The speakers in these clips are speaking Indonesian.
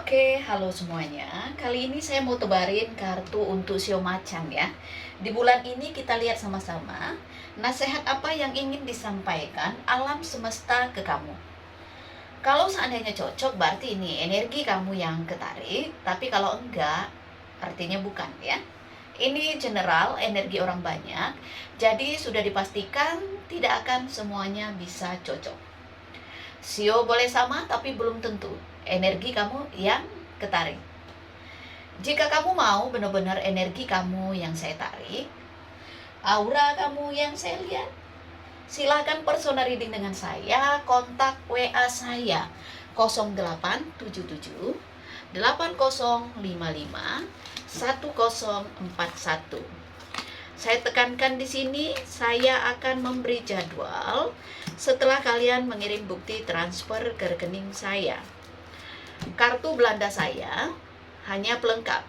Oke, halo semuanya. Kali ini saya mau tebarin kartu untuk Sio Macan ya. Di bulan ini kita lihat sama-sama nasihat apa yang ingin disampaikan alam semesta ke kamu. Kalau seandainya cocok berarti ini energi kamu yang ketarik, tapi kalau enggak artinya bukan ya. Ini general energi orang banyak, jadi sudah dipastikan tidak akan semuanya bisa cocok. Sio boleh sama tapi belum tentu energi kamu yang ketarik. Jika kamu mau benar-benar energi kamu yang saya tarik, aura kamu yang saya lihat, silahkan personal reading dengan saya, kontak WA saya 0877 8055 1041. Saya tekankan di sini, saya akan memberi jadwal setelah kalian mengirim bukti transfer ke rekening saya. Kartu Belanda saya hanya pelengkap,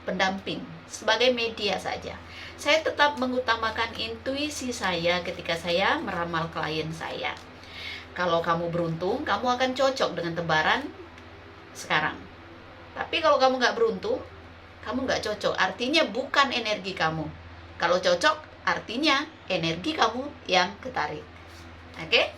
pendamping, sebagai media saja. Saya tetap mengutamakan intuisi saya ketika saya meramal klien saya. Kalau kamu beruntung, kamu akan cocok dengan tebaran sekarang. Tapi kalau kamu nggak beruntung, kamu nggak cocok. Artinya bukan energi kamu. Kalau cocok, artinya energi kamu yang ketarik. Oke?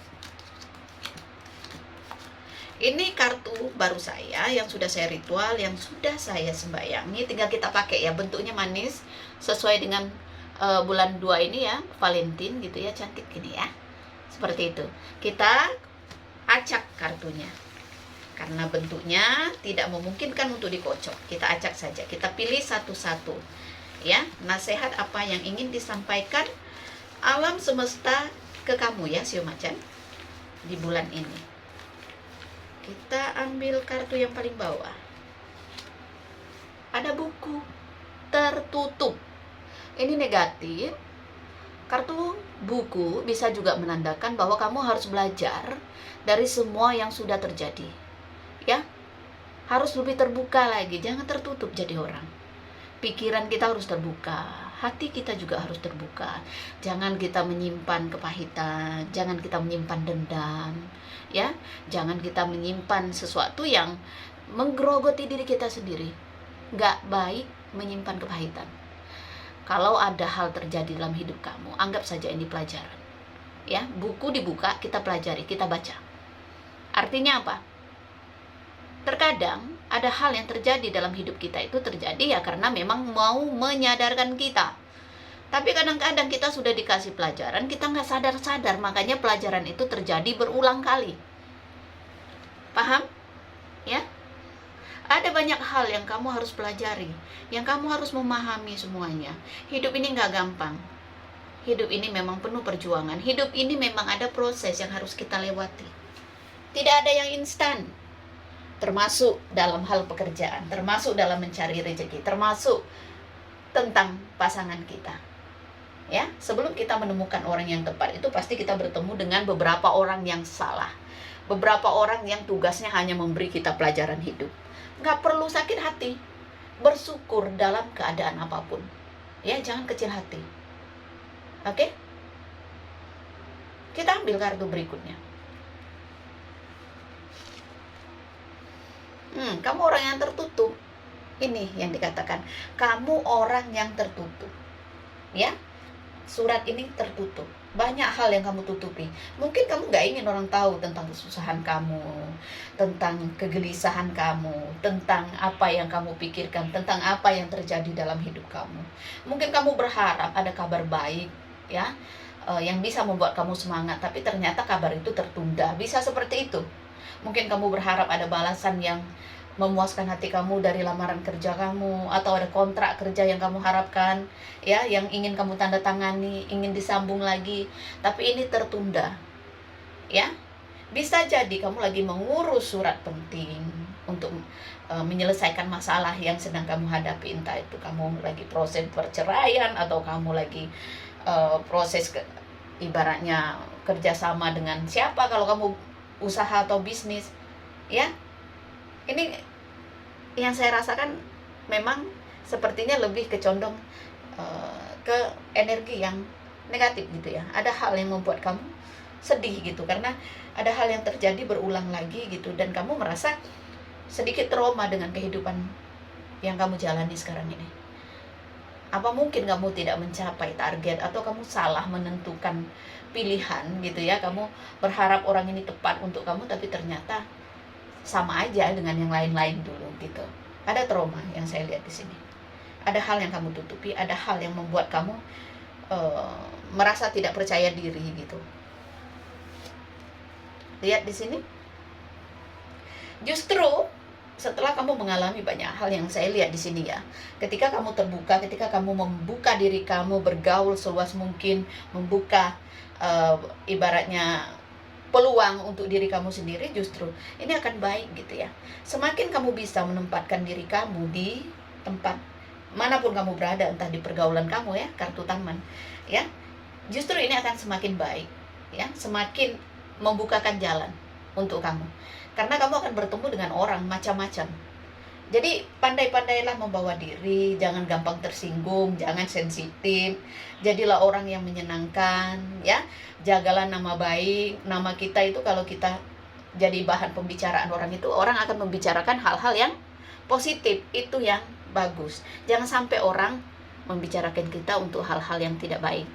Ini kartu baru saya yang sudah saya ritual, yang sudah saya sembayangi. Tinggal kita pakai ya, bentuknya manis sesuai dengan bulan 2 ini ya, Valentine gitu ya, cantik gini ya. Seperti itu. Kita acak kartunya. Karena bentuknya tidak memungkinkan untuk dikocok. Kita acak saja. Kita pilih satu-satu. Ya, nasihat apa yang ingin disampaikan alam semesta ke kamu ya, Sio Macan, di bulan ini. Kita ambil kartu yang paling bawah. Ada buku tertutup. Ini negatif. Kartu buku bisa juga menandakan bahwa kamu harus belajar dari semua yang sudah terjadi. Ya, harus lebih terbuka lagi, jangan tertutup jadi orang. Pikiran kita harus terbuka, hati kita juga harus terbuka. Jangan kita menyimpan kepahitan, jangan kita menyimpan dendam, ya. Jangan kita menyimpan sesuatu yang menggerogoti diri kita sendiri. Nggak baik menyimpan kepahitan. Kalau ada hal terjadi dalam hidup kamu, anggap saja ini pelajaran. Ya, buku dibuka, kita pelajari, kita baca. Artinya apa? Terkadang ada hal yang terjadi dalam hidup kita itu terjadi ya karena memang mau menyadarkan kita. Tapi kadang-kadang kita sudah dikasih pelajaran, kita nggak sadar-sadar, makanya pelajaran itu terjadi berulang kali. Paham? Ya? Ada banyak hal yang kamu harus pelajari, yang kamu harus memahami semuanya. Hidup ini nggak gampang. Hidup ini memang penuh perjuangan. Hidup ini memang ada proses yang harus kita lewati. Tidak ada yang instan. Termasuk dalam hal pekerjaan, termasuk dalam mencari rezeki, termasuk tentang pasangan kita. Ya, sebelum kita menemukan orang yang tepat itu pasti kita bertemu dengan beberapa orang yang salah. Beberapa orang yang tugasnya hanya memberi kita pelajaran hidup. Nggak perlu sakit hati. Bersyukur dalam keadaan apapun. Ya, jangan kecil hati. Oke? Kita ambil kartu berikutnya. Kamu orang yang tertutup. Ini yang dikatakan, kamu orang yang tertutup. Ya, surat ini tertutup. Banyak hal yang kamu tutupi. Mungkin kamu gak ingin orang tahu tentang kesusahan kamu, tentang kegelisahan kamu, tentang apa yang kamu pikirkan, tentang apa yang terjadi dalam hidup kamu. Mungkin kamu berharap ada kabar baik, ya, yang bisa membuat kamu semangat, tapi ternyata kabar itu tertunda. Bisa seperti itu. Mungkin kamu berharap ada balasan yang memuaskan hati kamu dari lamaran kerja kamu, atau ada kontrak kerja yang kamu harapkan, ya, yang ingin kamu tanda tangani, ingin disambung lagi, tapi ini tertunda. Ya, bisa jadi kamu lagi mengurus surat penting untuk menyelesaikan masalah yang sedang kamu hadapi, entah itu kamu lagi proses perceraian atau kamu lagi proses ibaratnya kerjasama dengan siapa kalau kamu usaha atau bisnis, ya. Ini yang saya rasakan memang sepertinya lebih kecondong ke energi yang negatif gitu ya. Ada hal yang membuat kamu sedih gitu karena ada hal yang terjadi berulang lagi gitu, dan kamu merasa sedikit trauma dengan kehidupan yang kamu jalani sekarang ini? Apa mungkin kamu tidak mencapai target, atau kamu salah menentukan pilihan gitu ya? Kamu berharap orang ini tepat untuk kamu, tapi ternyata sama aja dengan yang lain-lain dulu gitu. Ada trauma yang saya lihat di sini. Ada hal yang kamu tutupi, ada hal yang membuat kamu merasa tidak percaya diri gitu. Lihat di sini. Justru setelah kamu mengalami banyak hal yang saya lihat di sini ya, ketika kamu terbuka, ketika kamu membuka diri kamu, bergaul seluas mungkin, membuka ibaratnya peluang untuk diri kamu sendiri, justru ini akan baik gitu ya. Semakin kamu bisa menempatkan diri kamu di tempat manapun kamu berada, entah di pergaulan kamu ya, kartu taman ya, justru ini akan semakin baik ya, semakin membukakan jalan untuk kamu. Karena kamu akan bertemu dengan orang macam-macam. Jadi pandai-pandailah membawa diri, jangan gampang tersinggung, jangan sensitif. Jadilah orang yang menyenangkan, ya. Jagalah nama baik, nama kita itu kalau kita jadi bahan pembicaraan orang itu, orang akan membicarakan hal-hal yang positif, itu yang bagus. Jangan sampai orang membicarakan kita untuk hal-hal yang tidak baik.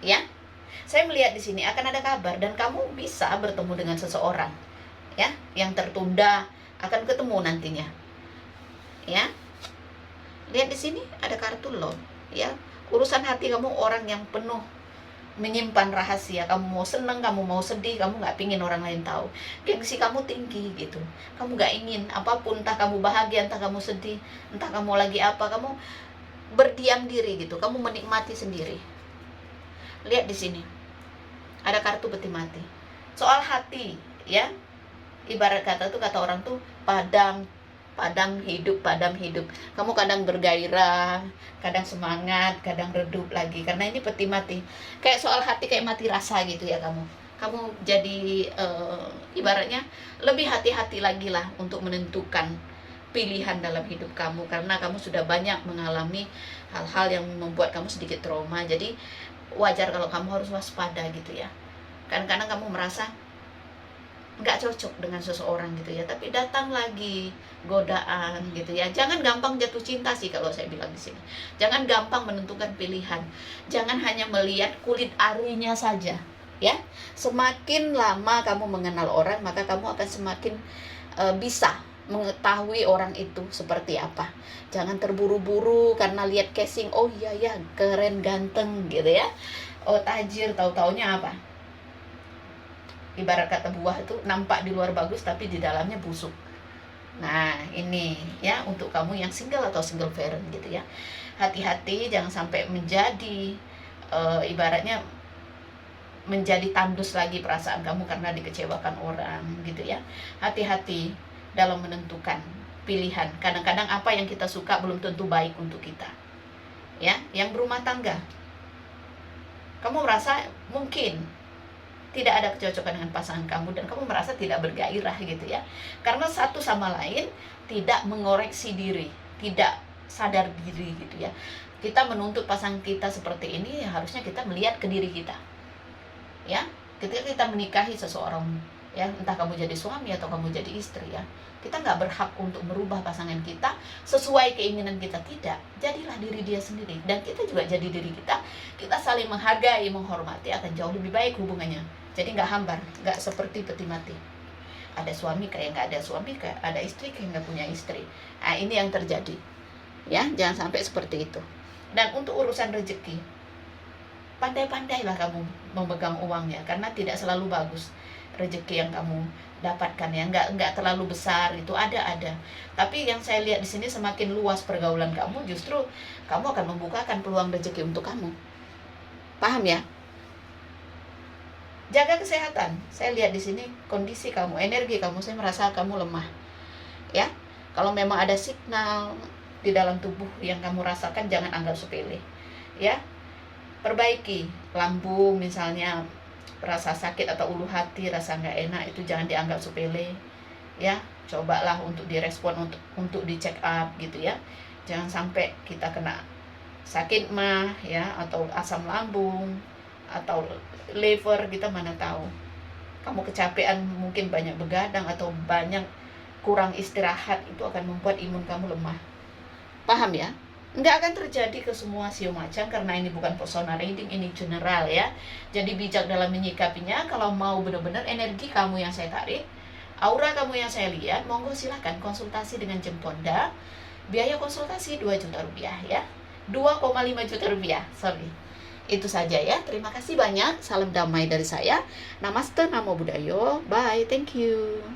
Ya. Saya melihat di sini akan ada kabar dan kamu bisa bertemu dengan seseorang. Ya, yang tertunda akan ketemu nantinya. Ya. Lihat di sini ada kartu Lord, ya. Urusan hati kamu orang yang penuh menyimpan rahasia. Kamu mau senang, kamu mau sedih, kamu nggak pingin orang lain tahu. Gengsi kamu tinggi gitu. Kamu nggak ingin apapun, entah kamu bahagia, entah kamu sedih, entah kamu lagi apa, kamu berdiam diri gitu. Kamu menikmati sendiri. Lihat di sini. Ada kartu peti mati. Soal hati, ya. Ibarat kata tuh, kata orang tuh padam hidup. Kamu kadang bergairah, kadang semangat, kadang redup lagi, karena ini peti mati. Kayak soal hati, kayak mati rasa gitu ya kamu jadi ibaratnya lebih hati-hati lagi lah untuk menentukan pilihan dalam hidup kamu, karena kamu sudah banyak mengalami hal-hal yang membuat kamu sedikit trauma. Jadi wajar kalau kamu harus waspada gitu ya. Kadang-kadang kamu merasa nggak cocok dengan seseorang gitu ya, tapi datang lagi godaan gitu ya. Jangan gampang jatuh cinta sih kalau saya bilang di sini. Jangan gampang menentukan pilihan. Jangan hanya melihat kulit arinya saja, ya. Semakin lama kamu mengenal orang, maka kamu akan semakin bisa mengetahui orang itu seperti apa. Jangan terburu-buru karena lihat casing, oh iya ya keren ganteng gitu ya, oh tajir, tahu-taunya apa? Ibarat kata buah itu nampak di luar bagus tapi di dalamnya busuk. Nah ini ya untuk kamu yang single atau single parent gitu ya, hati-hati jangan sampai menjadi ibaratnya menjadi tandus lagi perasaan kamu karena dikecewakan orang gitu ya. Hati-hati dalam menentukan pilihan. Kadang-kadang apa yang kita suka belum tentu baik untuk kita. Ya, yang berumah tangga, kamu merasa mungkin tidak ada kecocokan dengan pasangan kamu dan kamu merasa tidak bergairah gitu ya, karena satu sama lain tidak mengoreksi diri, tidak sadar diri gitu ya. Kita menuntut pasangan kita seperti ini, ya harusnya kita melihat ke diri kita ya. Ketika kita menikahi seseorang ya, entah kamu jadi suami atau kamu jadi istri ya, kita nggak berhak untuk merubah pasangan kita sesuai keinginan kita, tidak. Jadilah diri dia sendiri dan kita juga jadi diri kita. Kita saling menghargai, menghormati, akan jauh lebih baik hubungannya. Jadi nggak hambar, nggak seperti peti mati. Ada suami kayak nggak ada suami, kayak ada istri kayak nggak punya istri. Nah ini yang terjadi ya, jangan sampai seperti itu. Dan untuk urusan rezeki, pandai-pandailah kamu memegang uangnya, karena tidak selalu bagus rezeki yang kamu dapatkan ya, nggak terlalu besar, itu ada. Tapi yang saya lihat di sini semakin luas pergaulan kamu, justru kamu akan membukakan peluang rezeki untuk kamu. Paham ya? Jaga kesehatan. Saya lihat di sini kondisi kamu, energi kamu, saya merasa kamu lemah. Ya. Kalau memang ada signal di dalam tubuh yang kamu rasakan, jangan anggap sepele. Ya. Perbaiki lambung misalnya, rasa sakit atau ulu hati, rasa nggak enak, itu jangan dianggap sepele. Ya, cobalah untuk direspon, untuk dicek up gitu ya. Jangan sampai kita kena sakit mah ya, atau asam lambung, atau liver, kita mana tahu. Kamu kecapean, mungkin banyak begadang atau banyak kurang istirahat itu akan membuat imun kamu lemah. Paham ya? Nggak akan terjadi ke semua sio macan karena ini bukan persona reading, ini general ya. Jadi bijak dalam menyikapinya. Kalau mau benar-benar energi kamu yang saya tarik, aura kamu yang saya lihat, monggo silahkan konsultasi dengan Jemponda. Biaya konsultasi 2 juta rupiah ya. 2,5 juta rupiah, sorry. Itu saja ya. Terima kasih banyak. Salam damai dari saya. Namaste, Namo Buddhaya. Bye. Thank you.